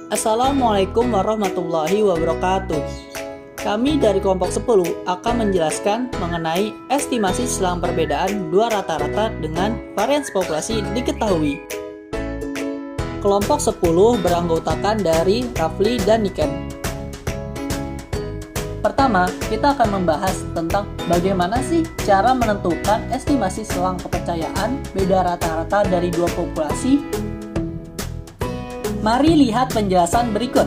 Assalamualaikum warahmatullahi wabarakatuh. Kami dari kelompok 10 akan menjelaskan mengenai estimasi selang perbedaan dua rata-rata dengan varians populasi diketahui. Kelompok 10 beranggotakan dari Rafli dan Niken. Pertama, kita akan membahas tentang bagaimana sih cara menentukan estimasi selang kepercayaan beda rata-rata dari dua populasi. Mari lihat penjelasan berikut.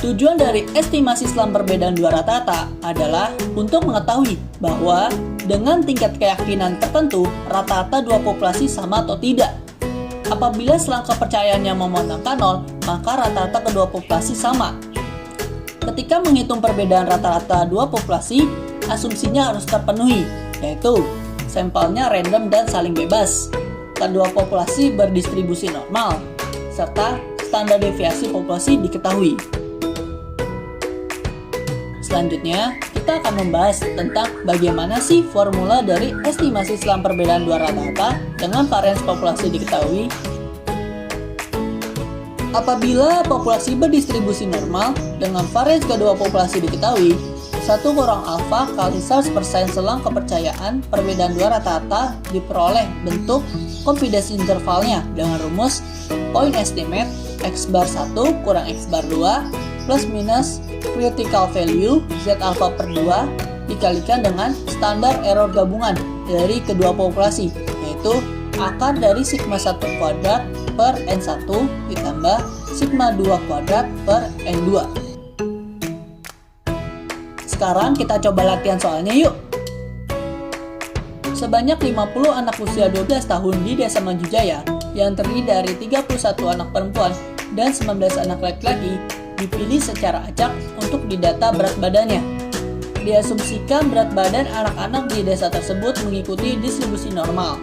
Tujuan dari estimasi selang perbedaan dua rata-rata adalah untuk mengetahui bahwa dengan tingkat keyakinan tertentu rata-rata dua populasi sama atau tidak. Apabila selang kepercayaannya memandangkan 0, maka rata-rata kedua populasi sama. Ketika menghitung perbedaan rata-rata dua populasi, asumsinya harus terpenuhi, yaitu sampelnya random dan saling bebas, kedua populasi berdistribusi normal, serta standar deviasi populasi diketahui. Selanjutnya, kita akan membahas tentang bagaimana sih formula dari estimasi selang perbedaan dua rata-rata dengan varians populasi diketahui. Apabila populasi berdistribusi normal dengan varians kedua populasi diketahui, 1 kurang alfa kali 100% selang kepercayaan perbedaan dua rata-rata diperoleh bentuk confidence intervalnya dengan rumus point estimate x bar 1 kurang x bar 2 plus minus critical value z alpha per 2 dikalikan dengan standar error gabungan dari kedua populasi, yaitu akar dari sigma 1 kuadrat per n1 ditambah sigma 2 kuadrat per n2. Sekarang kita coba latihan soalnya yuk. Sebanyak 50 anak usia 12 tahun di Desa Manjujaya yang terdiri dari 31 anak perempuan dan 19 anak laki-laki dipilih secara acak untuk didata berat badannya. Diasumsikan berat badan anak-anak di desa tersebut mengikuti distribusi normal.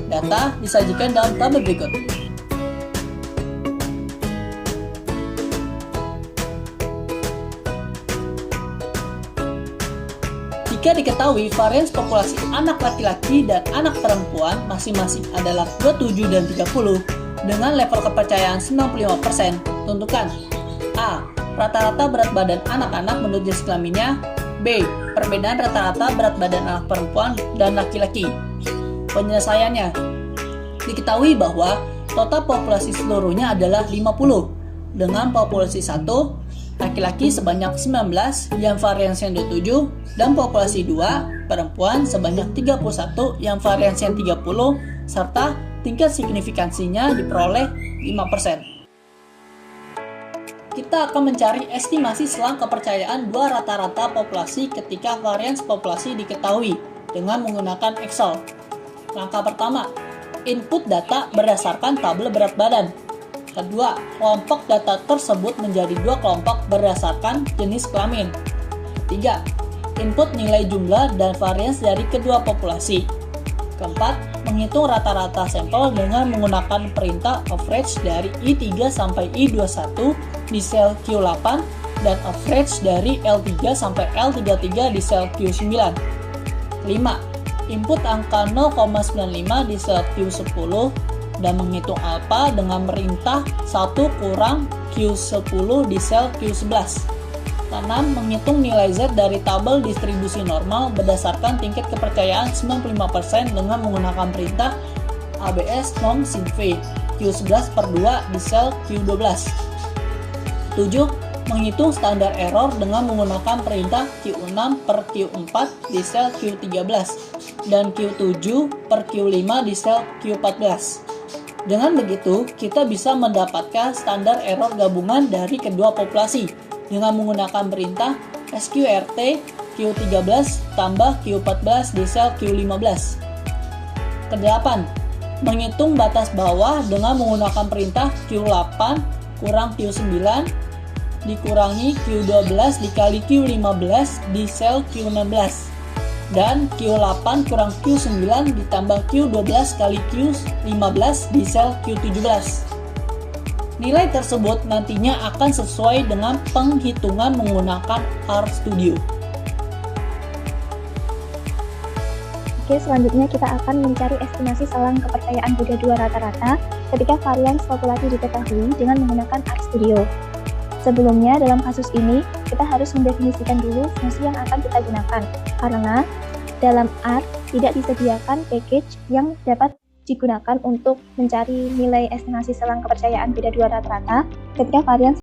Data disajikan dalam tabel berikut. Jika diketahui varians populasi anak laki-laki dan anak perempuan masing-masing adalah 27 dan 30 dengan level kepercayaan 95%, tentukan A. Rata-rata berat badan anak-anak menurut jenis kelaminnya. B. Perbedaan rata-rata berat badan anak perempuan dan laki-laki. Penyelesaiannya, diketahui bahwa total populasi seluruhnya adalah 50 dengan populasi 1 laki-laki sebanyak 19 yang variansnya 27 dan populasi 2 perempuan sebanyak 31 yang variansnya 30 serta tingkat signifikansinya diperoleh 5%. Kita akan mencari estimasi selang kepercayaan dua rata-rata populasi ketika varians populasi diketahui dengan menggunakan Excel. Langkah pertama, input data berdasarkan tabel berat badan. Kedua, kelompok data tersebut menjadi dua kelompok berdasarkan jenis kelamin. Ketiga, input nilai jumlah dan varians dari kedua populasi. Keempat, menghitung rata-rata sampel dengan menggunakan perintah average dari I3 sampai I21 di sel Q8 dan average dari L3 sampai L33 di sel Q9. 5. Input angka 0,95 di sel Q10 dan menghitung alpha dengan perintah 1 kurang Q10 di sel Q11. 6. Menghitung nilai Z dari tabel distribusi normal berdasarkan tingkat kepercayaan 95% dengan menggunakan perintah ABS non sinv Q11 per 2 di sel Q12. 7. Menghitung standar error dengan menggunakan perintah Q6 per Q4 di sel Q13 dan Q7 per Q5 di sel Q14. Dengan begitu, kita bisa mendapatkan standar error gabungan dari kedua populasi dengan menggunakan perintah sqrt Q13 tambah Q14 di sel Q15. Kedelapan, menghitung batas bawah dengan menggunakan perintah Q8 kurang Q9 dikurangi Q12 dikali Q15 di sel Q16 dan Q8 kurang Q9 ditambah Q12 kali Q15 di sel Q17. Nilai tersebut nantinya akan sesuai dengan penghitungan menggunakan RStudio. Oke, selanjutnya kita akan mencari estimasi selang kepercayaan beda 2 rata-rata ketika varians populasi diketahui dengan menggunakan RStudio. Sebelumnya, dalam kasus ini, kita harus mendefinisikan dulu fungsi yang akan kita gunakan, karena dalam R tidak disediakan package yang dapat digunakan untuk mencari nilai estimasi selang kepercayaan beda 2 rata-rata ketika varians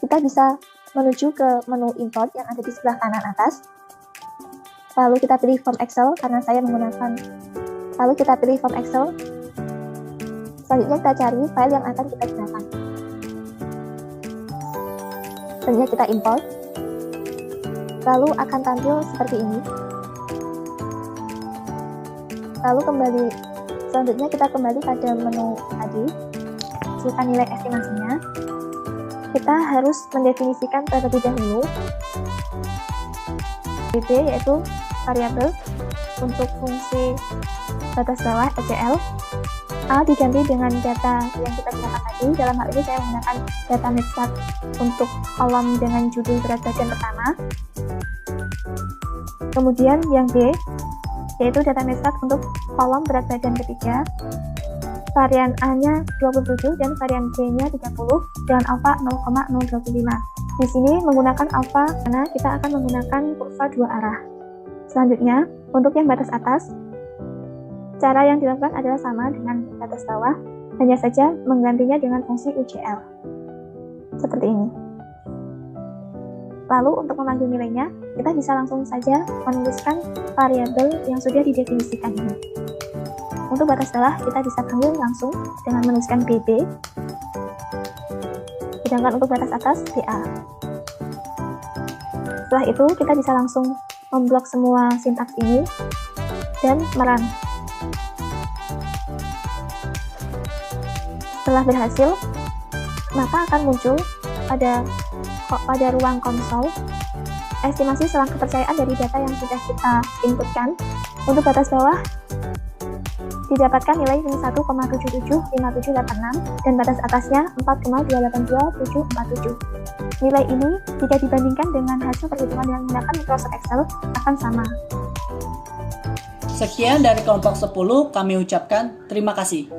kita bisa menuju ke menu import yang ada di sebelah kanan atas. Lalu kita pilih form Excel karena saya menggunakan. Lalu kita pilih form Excel. Selanjutnya kita cari file yang akan kita gunakan. Selanjutnya kita import. Lalu akan tampil seperti ini. Lalu selanjutnya kita kembali pada menu tadi. Hasilkan nilai estimasinya. Kita harus mendefinisikan terlebih dahulu VB, yaitu variabel untuk fungsi batas bawah ECL. A diganti dengan data yang kita gunakan tadi. Dalam hal ini saya menggunakan data metstat untuk kolom dengan judul berat badan pertama. Kemudian yang B, yaitu data metstat untuk kolom berat badan ketiga. Varian A-nya 27 dan varian B-nya 30 dengan alfa 0,025. Di sini menggunakan alfa karena kita akan menggunakan kurva 2 arah. Selanjutnya, untuk yang batas atas, cara yang dilakukan adalah sama dengan batas bawah, hanya saja menggantinya dengan fungsi UCL. Seperti ini. Lalu untuk memanggil nilainya, kita bisa langsung saja menuliskan variabel yang sudah didefinisikan ini. Untuk batas bawah, kita bisa panggil langsung dengan menuliskan BB. Sedangkan untuk batas atas, BA. Setelah itu, kita bisa langsung memblok semua sintaks ini dan merun. Setelah berhasil, maka akan muncul pada ruang konsol estimasi selang kepercayaan dari data yang sudah kita inputkan. Untuk batas bawah, didapatkan nilai 1,775786 dan batas atasnya 4,2824747. Nilai ini jika dibandingkan dengan hasil perhitungan yang menggunakan Microsoft Excel akan sama. Sekian dari kelompok 10, kami ucapkan terima kasih.